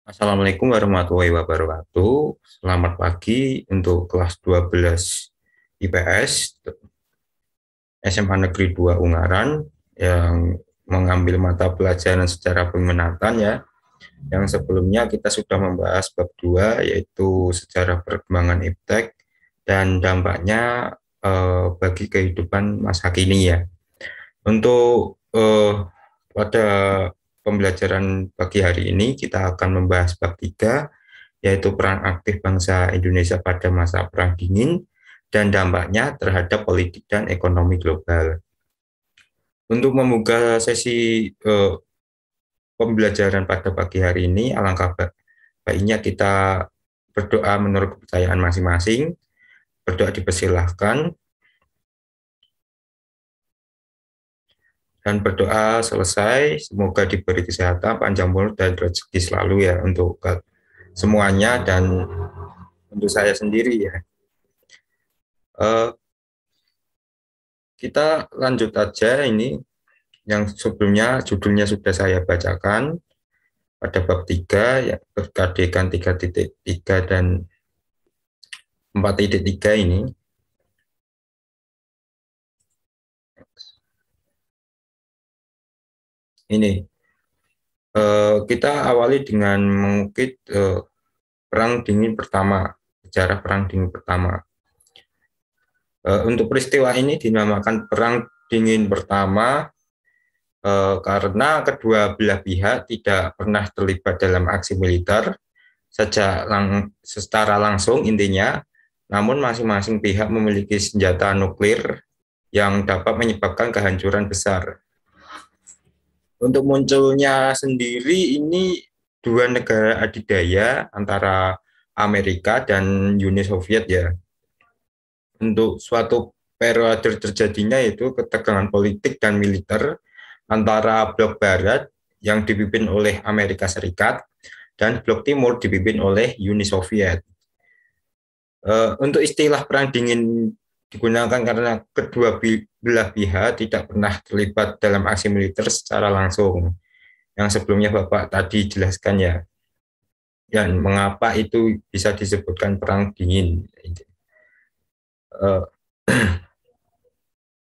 Assalamualaikum warahmatullahi wabarakatuh. Selamat pagi untuk kelas 12 IPS SMA Negeri 2 Ungaran yang mengambil mata pelajaran secara peminatan ya. Yang sebelumnya kita sudah membahas bab 2 yaitu sejarah perkembangan iptek dan dampaknya bagi kehidupan masa kini ya. Untuk pada pembelajaran pagi hari ini kita akan membahas bab 3 yaitu peran aktif bangsa Indonesia pada masa Perang Dingin dan dampaknya terhadap politik dan ekonomi global. Untuk membuka sesi pembelajaran pada pagi hari ini, alangkah baiknya kita berdoa menurut kepercayaan masing-masing. Berdoa dipersilahkan dan berdoa selesai. Semoga diberi kesehatan, panjang umur dan rezeki selalu ya untuk semuanya dan untuk saya sendiri ya. Kita lanjut aja ini yang sebelumnya judulnya sudah saya bacakan pada bab 3 ya keadegan 3.3 dan 4.3 ini. Ini kita awali dengan mengukit Perang Dingin pertama, sejarah Perang Dingin pertama. Untuk peristiwa ini dinamakan Perang Dingin pertama karena kedua belah pihak tidak pernah terlibat dalam aksi militer secara langsung intinya, namun masing-masing pihak memiliki senjata nuklir yang dapat menyebabkan kehancuran besar. Untuk munculnya sendiri ini dua negara adidaya antara Amerika dan Uni Soviet ya. Untuk suatu periode terjadinya itu ketegangan politik dan militer antara blok barat yang dipimpin oleh Amerika Serikat dan blok timur dipimpin oleh Uni Soviet. Untuk istilah perang dingin digunakan karena kedua belah pihak tidak pernah terlibat dalam aksi militer secara langsung. Yang sebelumnya Bapak tadi jelaskan ya. Dan mengapa itu bisa disebutkan perang dingin.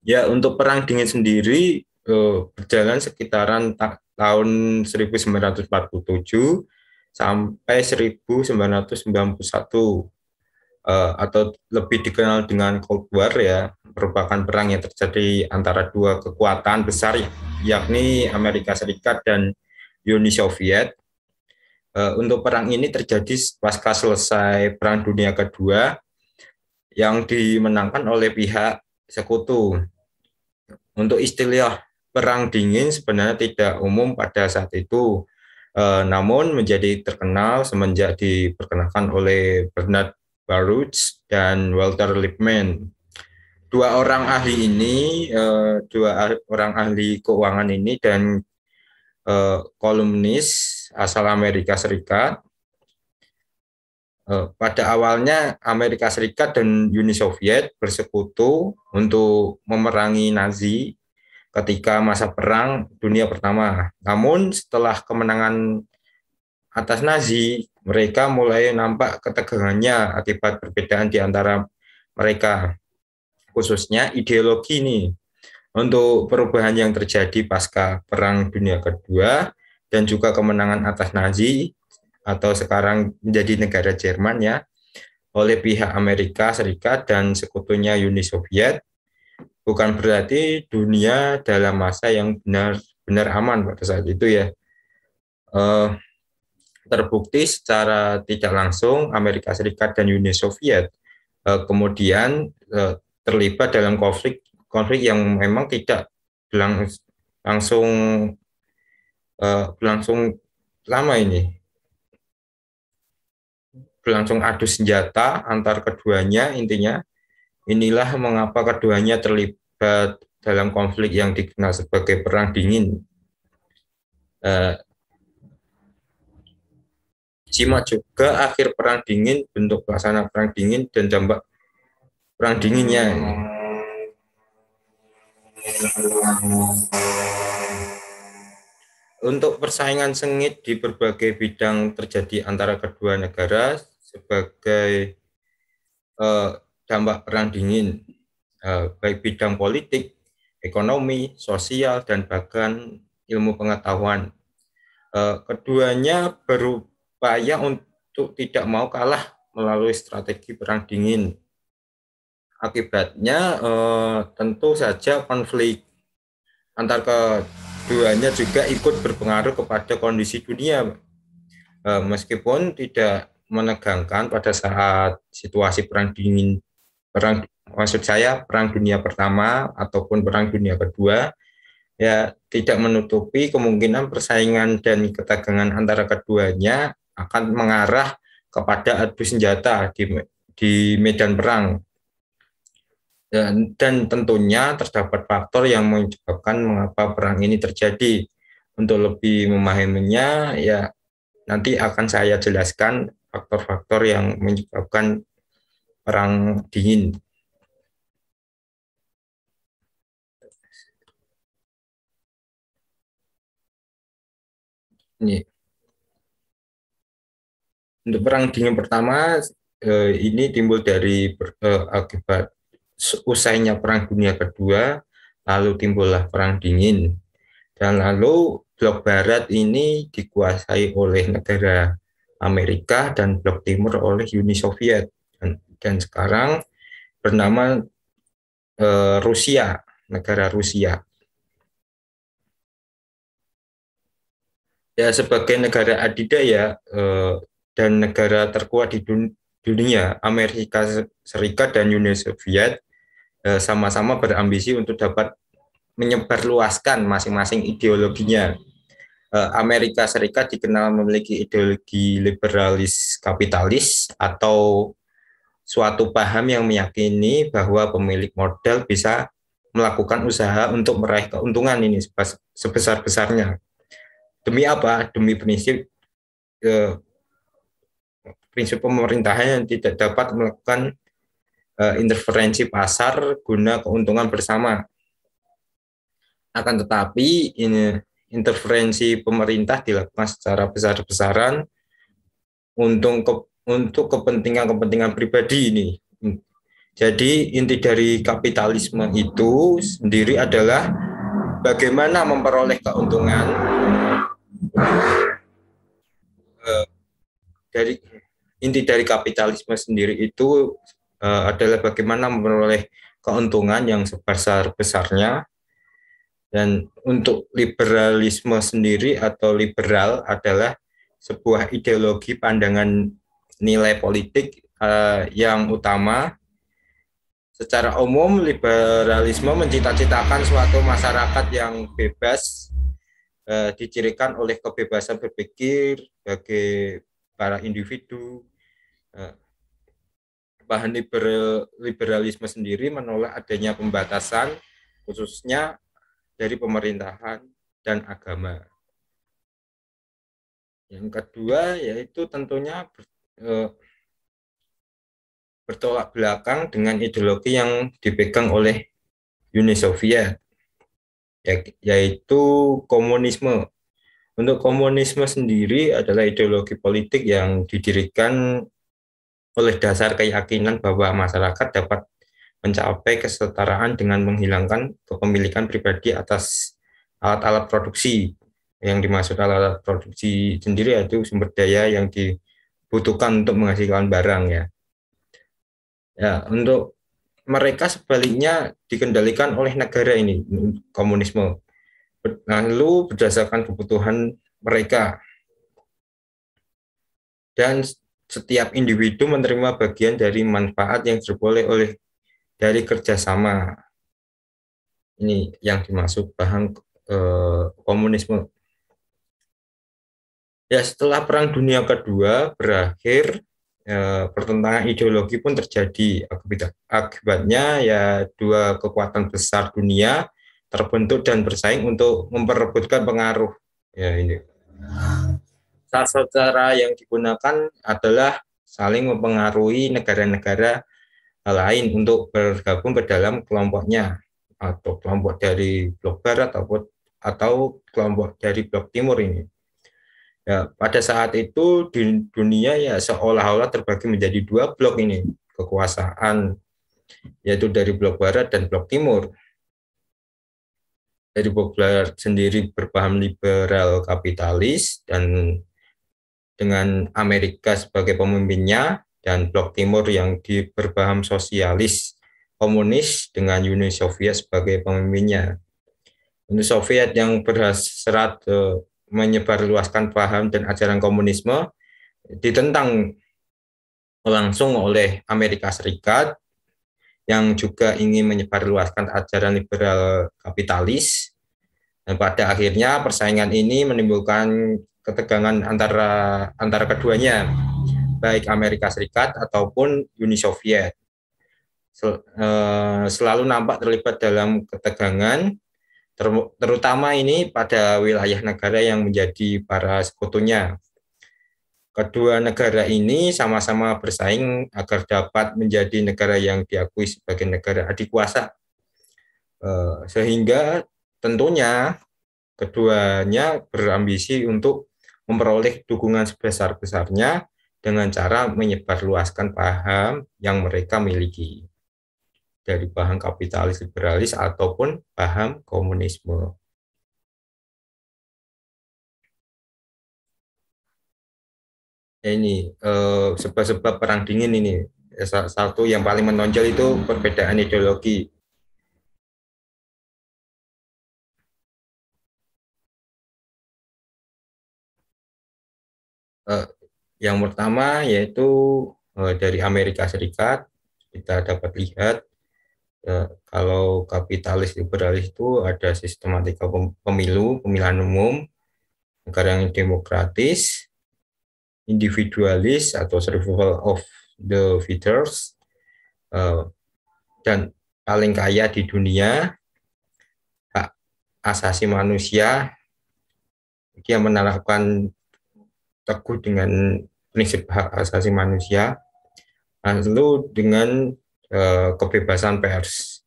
Ya, untuk perang dingin sendiri berjalan sekitaran tahun 1947 sampai 1991 atau lebih dikenal dengan Cold War ya, merupakan perang yang terjadi antara dua kekuatan besar yakni Amerika Serikat dan Uni Soviet. Untuk perang ini terjadi pasca selesai Perang Dunia Kedua yang dimenangkan oleh pihak sekutu. Untuk istilah perang dingin sebenarnya tidak umum pada saat itu, namun menjadi terkenal semenjak diperkenalkan oleh Bernard Baruch dan Walter Lippmann. Dua orang ahli keuangan ini dan kolumnis asal Amerika Serikat. Pada awalnya Amerika Serikat dan Uni Soviet bersekutu untuk memerangi Nazi ketika masa Perang Dunia Pertama. Namun setelah kemenangan atas Nazi, mereka mulai nampak ketegangannya akibat perbedaan di antara mereka, khususnya ideologi ini. Untuk perubahan yang terjadi pasca Perang Dunia Kedua dan juga kemenangan atas Nazi atau sekarang menjadi negara Jerman ya oleh pihak Amerika Serikat dan sekutunya Uni Soviet, bukan berarti dunia dalam masa yang benar-benar aman pada saat itu ya. Terbukti secara tidak langsung Amerika Serikat dan Uni Soviet kemudian terlibat dalam konflik yang memang tidak langsung berlangsung lama ini, berlangsung adu senjata antar keduanya. Intinya inilah mengapa keduanya terlibat dalam konflik yang dikenal sebagai perang dingin. Simak juga akhir perang dingin, bentuk pelaksana perang dingin dan dampak perang dinginnya. untuk persaingan sengit di berbagai bidang terjadi antara kedua negara sebagai dampak perang dingin, baik bidang politik, ekonomi, sosial, dan bahkan ilmu pengetahuan. Keduanya berupaya untuk tidak mau kalah melalui strategi perang dingin. Akibatnya tentu saja konflik antar keduanya juga ikut berpengaruh kepada kondisi dunia. Meskipun tidak menegangkan pada saat situasi perang dingin, maksud saya perang dunia pertama ataupun perang dunia kedua, ya tidak menutupi kemungkinan persaingan dan ketegangan antara keduanya akan mengarah kepada adu senjata di medan perang. Dan tentunya terdapat faktor yang menyebabkan mengapa perang ini terjadi. Untuk lebih memahaminya, ya nanti akan saya jelaskan faktor-faktor yang menyebabkan perang dingin. Ini untuk perang dingin pertama ini timbul dari akibat usainya perang dunia kedua, lalu timbullah perang dingin, dan lalu blok barat ini dikuasai oleh negara Amerika dan blok timur oleh Uni Soviet, dan sekarang bernama Rusia, negara Rusia. Ya, sebagai negara adidaya dan negara terkuat di dunia, Amerika Serikat dan Uni Soviet sama-sama berambisi untuk dapat menyebarluaskan masing-masing ideologinya. Amerika Serikat dikenal memiliki ideologi liberalis kapitalis atau suatu paham yang meyakini bahwa pemilik modal bisa melakukan usaha untuk meraih keuntungan ini sebesar-besarnya. Demi apa? Demi prinsip pemerintahan yang tidak dapat melakukan interferensi pasar guna keuntungan bersama. Akan tetapi interferensi pemerintah dilakukan secara besar-besaran untuk kepentingan pribadi ini. Jadi inti dari kapitalisme itu sendiri adalah bagaimana memperoleh keuntungan inti dari kapitalisme sendiri itu adalah bagaimana memperoleh keuntungan yang sebesar-besarnya. Dan untuk liberalisme sendiri atau liberal adalah sebuah ideologi pandangan nilai politik yang utama. Secara umum, liberalisme mencita-citakan suatu masyarakat yang bebas, dicirikan oleh kebebasan berpikir bagi para individu. Bahan liberalisme sendiri menolak adanya pembatasan, khususnya dari pemerintahan dan agama. Yang kedua yaitu tentunya bertolak belakang dengan ideologi yang dipegang oleh Uni Soviet, yaitu komunisme. Untuk komunisme sendiri adalah ideologi politik yang didirikan oleh dasar keyakinan bahwa masyarakat dapat mencapai kesetaraan dengan menghilangkan kepemilikan pribadi atas alat-alat produksi. Yang dimaksud alat-alat produksi sendiri yaitu sumber daya yang dibutuhkan untuk menghasilkan barang ya. Ya, untuk mereka sebaliknya dikendalikan oleh negara ini, komunisme. Lalu berdasarkan kebutuhan mereka. Dan setiap individu menerima bagian dari manfaat yang diperoleh dari kerjasama. Ini yang dimaksud paham komunisme. Ya, setelah Perang Dunia Kedua berakhir, pertentangan ideologi pun terjadi. Akibatnya ya dua kekuatan besar dunia terbentuk dan bersaing untuk memperebutkan pengaruh. Ya ini. Salah cara yang digunakan adalah saling mempengaruhi negara-negara lain untuk bergabung ke dalam kelompoknya, atau kelompok dari blok barat atau kelompok dari blok timur ini. Ya, pada saat itu di dunia ya seolah-olah terbagi menjadi dua blok ini kekuasaan, yaitu dari blok barat dan blok timur. Dari blok barat sendiri berpaham liberal kapitalis dan dengan Amerika sebagai pemimpinnya, dan blok timur yang berpaham sosialis komunis dengan Uni Soviet sebagai pemimpinnya. Uni Soviet yang berhasrat menyebarluaskan paham dan ajaran komunisme ditentang langsung oleh Amerika Serikat yang juga ingin menyebarluaskan ajaran liberal kapitalis. Dan pada akhirnya persaingan ini menimbulkan ketegangan antara keduanya, baik Amerika Serikat ataupun Uni Soviet. Selalu nampak terlibat dalam ketegangan, terutama ini pada wilayah negara yang menjadi para sekutunya. Kedua negara ini sama-sama bersaing agar dapat menjadi negara yang diakui sebagai negara adikuasa. Sehingga tentunya keduanya berambisi untuk memperoleh dukungan sebesar-besarnya dengan cara menyebarluaskan paham yang mereka miliki, dari paham kapitalis liberalis ataupun paham komunisme. Ini sebab-sebab perang dingin ini. Satu yang paling menonjol itu perbedaan ideologi. Yang pertama yaitu dari Amerika Serikat, kita dapat lihat kalau kapitalis liberalis itu ada sistematika pemilihan umum, negara yang demokratis, individualis atau survival of the fittest, dan paling kaya di dunia, hak asasi manusia, dia menerapkan teguh dengan prinsip hak asasi manusia, lalu dengan kebebasan pers.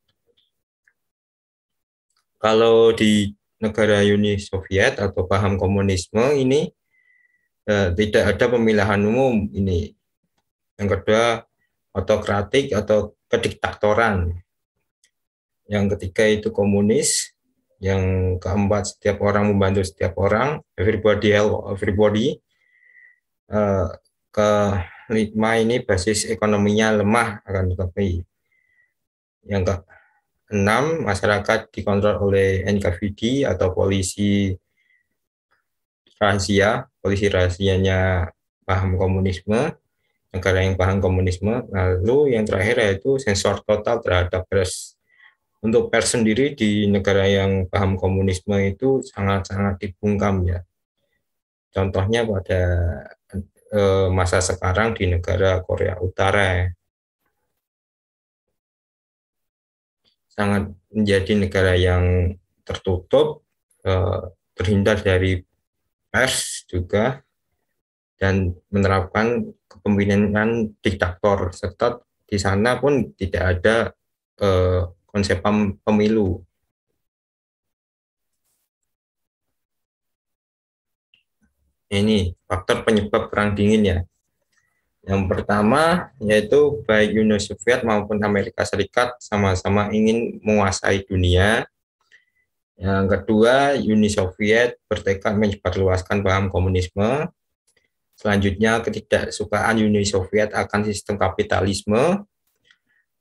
Kalau di negara Uni Soviet atau paham komunisme ini tidak ada pemilihan umum ini. Yang kedua, autokratik atau kediktatoran. Yang ketiga itu komunis. Yang keempat, setiap orang membantu setiap orang, everybody help everybody. Kelima ini basis ekonominya lemah akan tetapi. Yang keenam, masyarakat dikontrol oleh NKVD atau polisi rahasianya paham komunisme, negara yang paham komunisme. Lalu yang terakhir yaitu sensor total terhadap pers. Untuk pers sendiri di negara yang paham komunisme itu sangat-sangat dibungkam ya. Contohnya pada masa sekarang di negara Korea Utara, sangat menjadi negara yang tertutup, terhindar dari pers juga, dan menerapkan kepemimpinan diktator, serta di sana pun tidak ada konsep pemilu. Ini faktor penyebab perang dingin ya. Yang pertama yaitu baik Uni Soviet maupun Amerika Serikat sama-sama ingin menguasai dunia. Yang kedua, Uni Soviet bertekad menyebarluaskan paham komunisme. Selanjutnya, ketidaksukaan Uni Soviet akan sistem kapitalisme.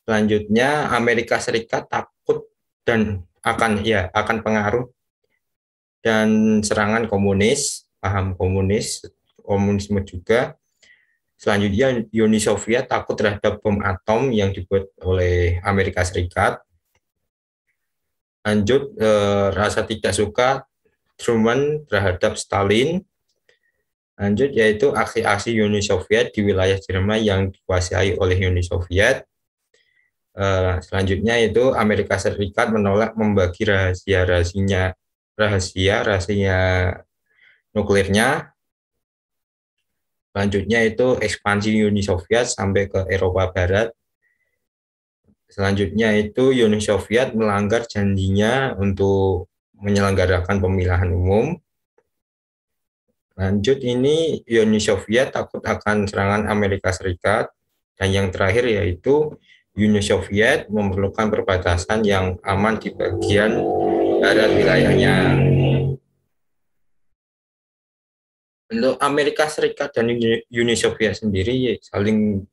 Selanjutnya, Amerika Serikat takut dan akan pengaruh dan serangan komunis, paham komunisme juga. Selanjutnya, Uni Soviet takut terhadap bom atom yang dibuat oleh Amerika Serikat. Lanjut, rasa tidak suka Truman terhadap Stalin. Lanjut, yaitu aksi-aksi Uni Soviet di wilayah Jerman yang dikuasai oleh Uni Soviet. Selanjutnya itu Amerika Serikat menolak membagi rahasia nuklirnya. Selanjutnya itu ekspansi Uni Soviet sampai ke Eropa Barat. Selanjutnya itu Uni Soviet melanggar janjinya untuk menyelenggarakan pemilihan umum. Lanjut, ini Uni Soviet takut akan serangan Amerika Serikat. Dan yang terakhir yaitu Uni Soviet memerlukan perbatasan yang aman di bagian barat wilayahnya. Untuk Amerika Serikat dan Uni Soviet sendiri saling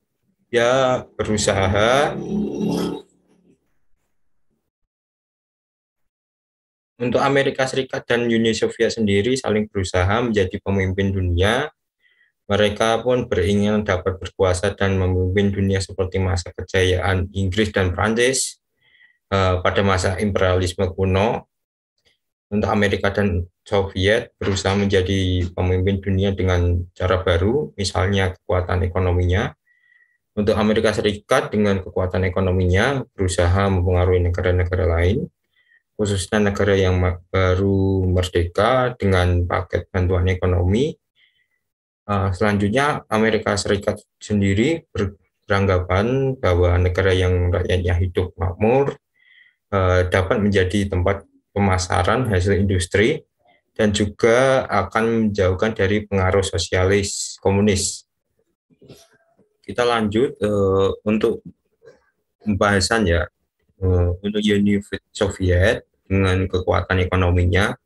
berusaha untuk Amerika Serikat dan Uni Soviet sendiri saling berusaha menjadi pemimpin dunia. Mereka pun beringin dapat berkuasa dan memimpin dunia seperti masa kejayaan Inggris dan Prancis pada masa imperialisme kuno. Untuk Amerika dan Soviet berusaha menjadi pemimpin dunia dengan cara baru, misalnya kekuatan ekonominya. Untuk Amerika Serikat dengan kekuatan ekonominya berusaha mempengaruhi negara-negara lain, khususnya negara yang baru merdeka dengan paket bantuan ekonomi. Selanjutnya, Amerika Serikat sendiri beranggapan bahwa negara yang rakyatnya hidup makmur dapat menjadi tempat pemasaran hasil industri dan juga akan menjauhkan dari pengaruh sosialis komunis. Kita lanjut untuk pembahasan ya. Untuk Uni Soviet dengan kekuatan ekonominya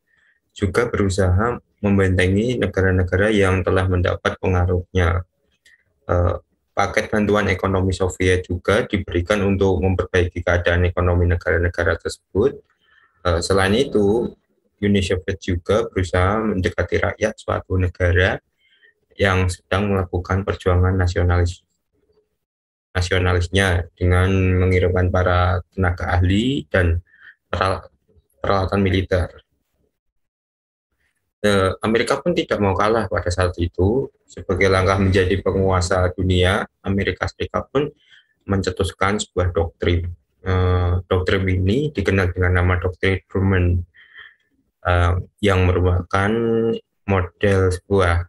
juga berusaha membentengi negara-negara yang telah mendapat pengaruhnya. Paket bantuan ekonomi Soviet juga diberikan untuk memperbaiki keadaan ekonomi negara-negara tersebut. Selain itu, Uni Soviet juga berusaha mendekati rakyat suatu negara yang sedang melakukan perjuangan nasionalisnya dengan mengirimkan para tenaga ahli dan peralatan militer. Amerika pun tidak mau kalah pada saat itu. Sebagai langkah menjadi penguasa dunia, Amerika Serikat pun mencetuskan sebuah doktrin. Doktrin ini dikenal dengan nama doktrin Truman, yang merupakan model sebuah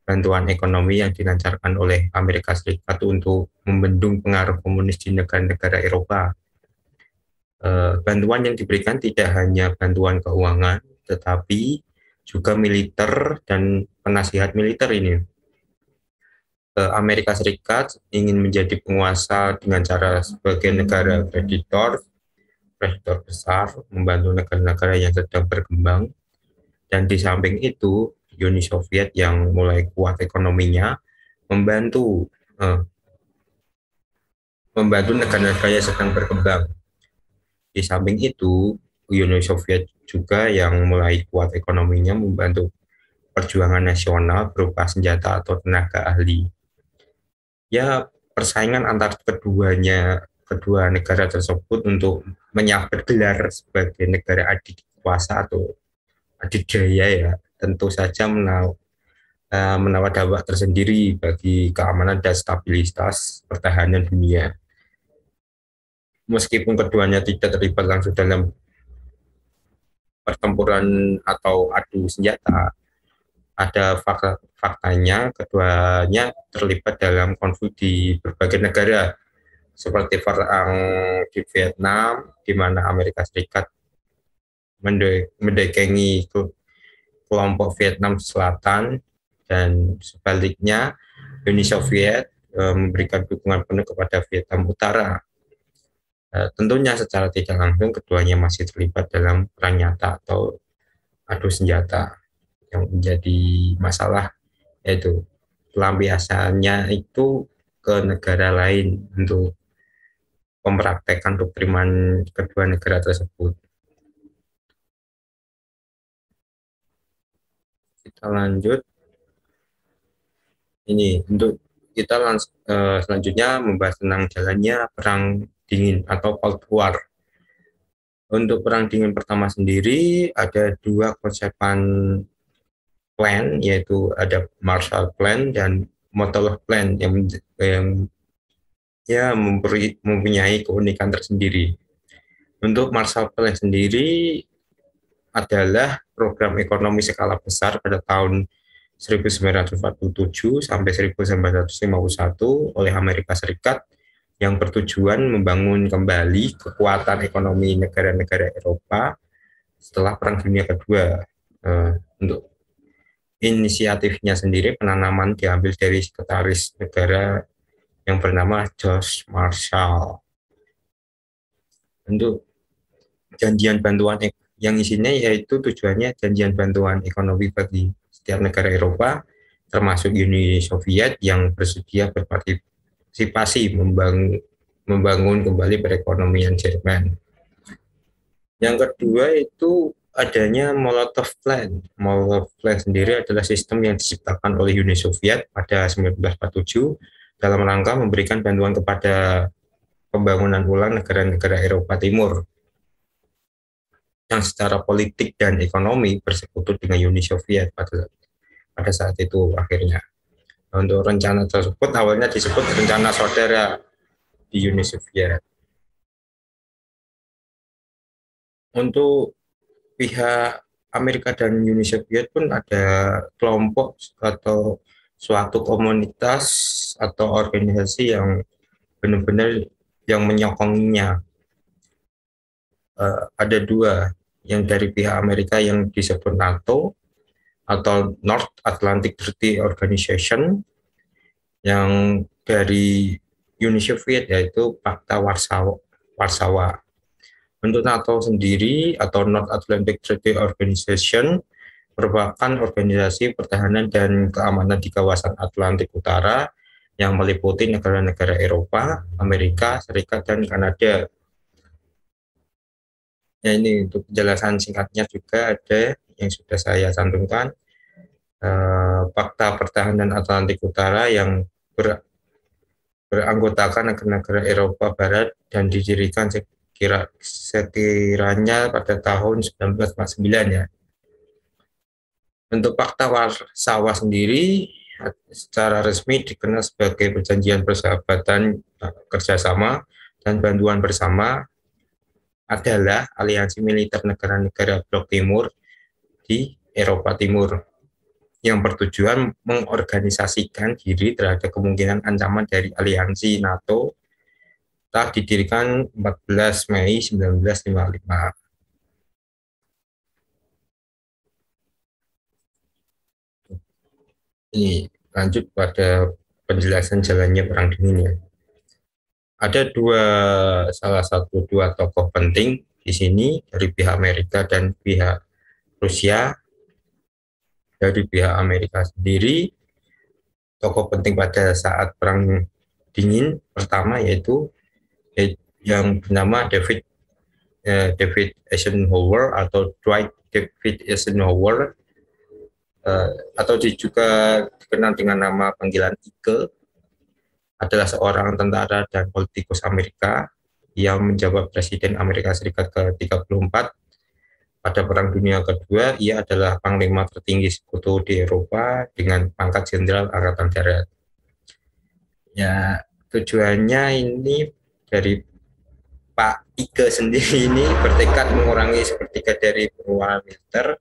bantuan ekonomi yang dilancarkan oleh Amerika Serikat untuk membendung pengaruh komunis di negara-negara Eropa. Bantuan yang diberikan tidak hanya bantuan keuangan, tetapi juga militer dan penasihat militer ini. Amerika Serikat ingin menjadi penguasa dengan cara sebagai negara kreditor besar, membantu negara-negara yang sedang berkembang, dan di samping itu Uni Soviet yang mulai kuat ekonominya membantu negara-negara yang sedang berkembang. Di samping itu Uni Soviet juga yang mulai kuat ekonominya membantu perjuangan nasional berupa senjata atau tenaga ahli. Ya, persaingan antar kedua negara tersebut untuk menyabet gelar sebagai negara adik kuasa atau adidaya ya, tentu saja menawar dampak tersendiri bagi keamanan dan stabilitas pertahanan dunia. Meskipun keduanya tidak terlibat langsung dalam pertempuran atau adu senjata, ada faktanya keduanya terlibat dalam konflik di berbagai negara, seperti perang di Vietnam, di mana Amerika Serikat mendekengi kelompok Vietnam Selatan, dan sebaliknya Uni Soviet memberikan dukungan penuh kepada Vietnam Utara. Tentunya secara tidak langsung keduanya masih terlibat dalam perang nyata atau adu senjata. Yang menjadi masalah yaitu pelampiasannya itu ke negara lain untuk mempraktekkan doktrin kedua negara tersebut. Kita lanjut. Ini untuk kita selanjutnya membahas tentang jalannya perang dingin atau Cold War. Untuk perang dingin pertama sendiri ada dua konsepan plan, yaitu ada Marshall Plan dan Molotov Plan yang mempunyai keunikan tersendiri. Untuk Marshall Plan sendiri adalah program ekonomi skala besar pada tahun 1947 sampai 1951 oleh Amerika Serikat yang bertujuan membangun kembali kekuatan ekonomi negara-negara Eropa setelah Perang Dunia Kedua. Untuk inisiatifnya sendiri penanaman diambil dari sekretaris negara yang bernama George Marshall. Untuk janjian bantuan yang isinya yaitu tujuannya janjian bantuan ekonomi bagi setiap negara Eropa, termasuk Uni Soviet yang bersedia berpartisipasi membangun kembali perekonomian Jerman. Yang kedua itu adanya Molotov Plan. Molotov Plan sendiri adalah sistem yang diciptakan oleh Uni Soviet pada 1947 dalam rangka memberikan bantuan kepada pembangunan ulang negara-negara Eropa Timur yang secara politik dan ekonomi bersekutu dengan Uni Soviet pada saat itu akhirnya. Untuk rencana tersebut awalnya disebut rencana saudara di Uni Soviet. Untuk pihak Amerika dan Uni Soviet pun ada kelompok atau suatu komunitas atau organisasi yang benar-benar yang menyokongnya. Ada dua, yang dari pihak Amerika yang disebut NATO atau North Atlantic Treaty Organization, yang dari Uni Soviet yaitu Pakta Warsawa. Untuk NATO sendiri atau North Atlantic Treaty Organization merupakan organisasi pertahanan dan keamanan di kawasan Atlantik Utara yang meliputi negara-negara Eropa, Amerika Serikat, dan Kanada. Ya, ini untuk penjelasan singkatnya juga ada yang sudah saya cantumkan. Pakta Pertahanan Atlantik Utara yang beranggotakan negara-negara Eropa Barat dan didirikan sekiranya pada tahun 1949 ya. Untuk Pakta Warsawa sendiri secara resmi dikenal sebagai perjanjian persahabatan, kerjasama, dan bantuan bersama, adalah aliansi militer negara-negara blok timur di Eropa Timur yang bertujuan mengorganisasikan diri terhadap kemungkinan ancaman dari aliansi NATO telah didirikan 14 Mei 1955. Ini lanjut pada penjelasan jalannya Perang Dingin ya. Ada salah satu dua tokoh penting di sini dari pihak Amerika dan pihak Rusia. Dari pihak Amerika sendiri, tokoh penting pada saat Perang Dingin pertama yaitu yang bernama David Eisenhower atau Dwight David Eisenhower, atau juga dikenal dengan nama panggilan Ike, adalah seorang tentara dan politikus Amerika yang menjabat Presiden Amerika Serikat ke-34 pada Perang Dunia Kedua. Ia adalah panglima tertinggi sekutu di Eropa dengan pangkat Jenderal Angkatan Darat. Ya, tujuannya ini dari Pak Ike sendiri ini bertekad mengurangi sepertiga dari pengeluaran militer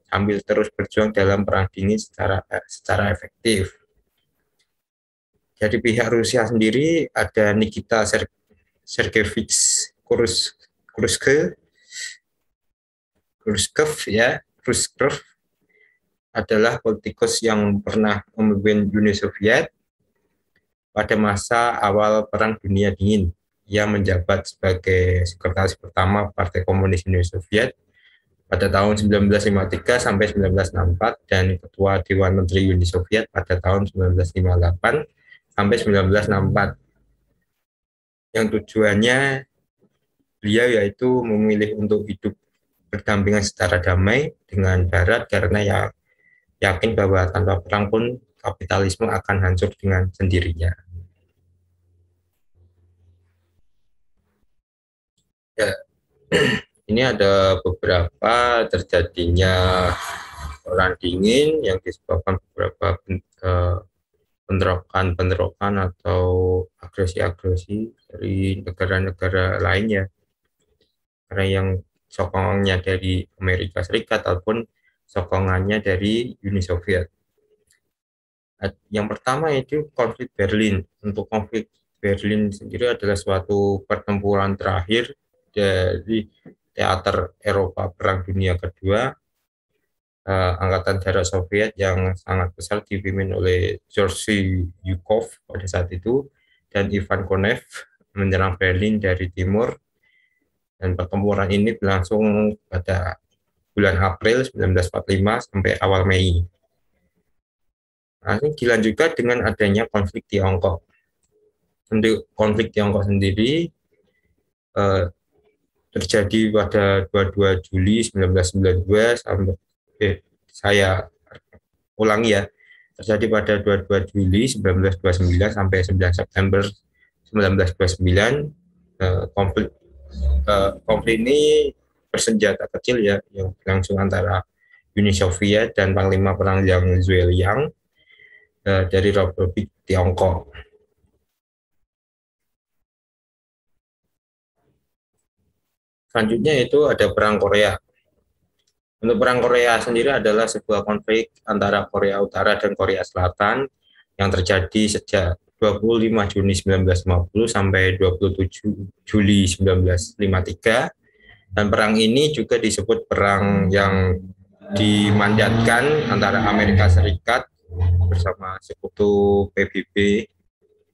sambil terus berjuang dalam Perang Dingin secara efektif. Dari pihak Rusia sendiri ada Nikita Sergeyevich Khrushchev ya. Khrushchev adalah politikus yang pernah memimpin Uni Soviet pada masa awal Perang Dunia Dingin. Ia menjabat sebagai sekretaris pertama Partai Komunis Uni Soviet pada tahun 1953 sampai 1964 dan Ketua Dewan Menteri Uni Soviet pada tahun 1958 sampai 1964. Yang tujuannya beliau yaitu memilih untuk hidup berdampingan secara damai dengan Barat karena ya yakin bahwa tanpa perang pun kapitalisme akan hancur dengan sendirinya. Ya, ini ada beberapa terjadinya Perang Dingin yang disebabkan beberapa penterokan atau agresi-agresi dari negara-negara lainnya. Karena yang sokongannya dari Amerika Serikat ataupun sokongannya dari Uni Soviet. Yang pertama itu konflik Berlin. Untuk konflik Berlin sendiri adalah suatu pertempuran terakhir teater Eropa Perang Dunia Kedua, Angkatan Darat Soviet yang sangat besar dipimpin oleh Georgy Yukov pada saat itu, dan Ivan Konev menyerang Berlin dari timur, dan pertempuran ini berlangsung pada bulan April 1945 sampai awal Mei. Nah, ini dilanjutkan dengan adanya konflik Tiongkok. Untuk konflik Tiongkok sendiri terjadi pada 22 Juli 1992 sampai saya ulangi ya, terjadi pada 22 Juli 1929 sampai 9 September 1929. Konflik ini bersenjata kecil ya, yang berlangsung antara Uni Soviet dan Panglima Perang Yang Zhuiliang dari Republik Tiongkok. Selanjutnya itu ada Perang Korea. Untuk Perang Korea sendiri adalah sebuah konflik antara Korea Utara dan Korea Selatan yang terjadi sejak 25 Juni 1950 sampai 27 Juli 1953. Dan perang ini juga disebut perang yang dimandatkan antara Amerika Serikat bersama sekutu PBB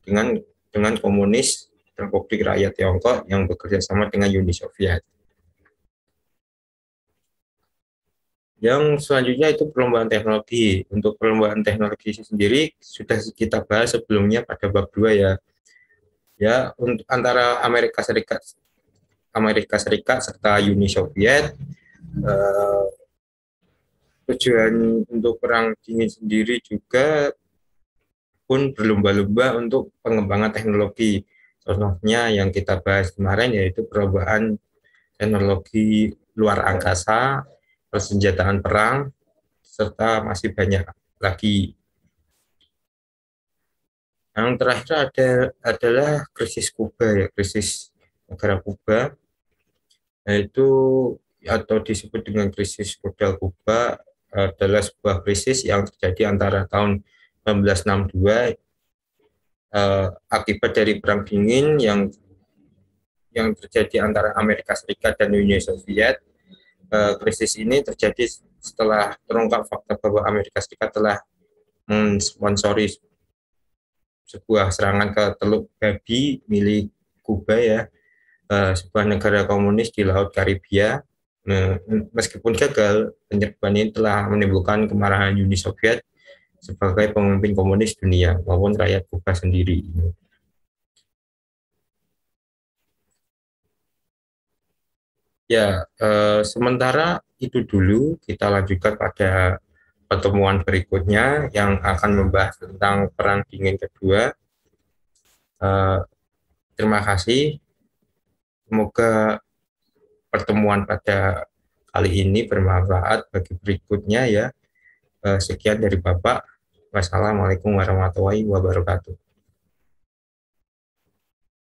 dengan komunis Republik Rakyat Tiongkok yang bekerja sama dengan Uni Soviet. Yang selanjutnya itu perlombaan teknologi. Untuk perlombaan teknologi sendiri sudah kita bahas sebelumnya pada bab 2 ya. Ya, untuk antara Amerika Serikat serta Uni Soviet, tujuan untuk perang dingin sendiri juga pun berlomba-lomba untuk pengembangan teknologi. Contohnya yang kita bahas kemarin yaitu perlombaan teknologi luar angkasa, persenjataan perang, serta masih banyak lagi. Yang terakhir adalah krisis Kuba ya, krisis negara Kuba, yaitu atau disebut dengan krisis rudal Kuba, adalah sebuah krisis yang terjadi antara tahun 1962 akibat dari perang dingin yang terjadi antara Amerika Serikat dan Uni Soviet. Krisis ini terjadi setelah terungkap fakta bahwa Amerika Serikat telah mensponsori sebuah serangan ke Teluk Babi milik Kuba ya, sebuah negara komunis di Laut Karibia. Meskipun gagal, penyerbuan ini telah menimbulkan kemarahan Uni Soviet sebagai pemimpin komunis dunia maupun rakyat Kuba sendiri. Ya, sementara itu dulu, kita lanjutkan pada pertemuan berikutnya yang akan membahas tentang Perang Dingin Kedua. Terima kasih. Semoga pertemuan pada kali ini bermanfaat bagi berikutnya ya. Sekian dari Bapak. Wassalamualaikum warahmatullahi wabarakatuh.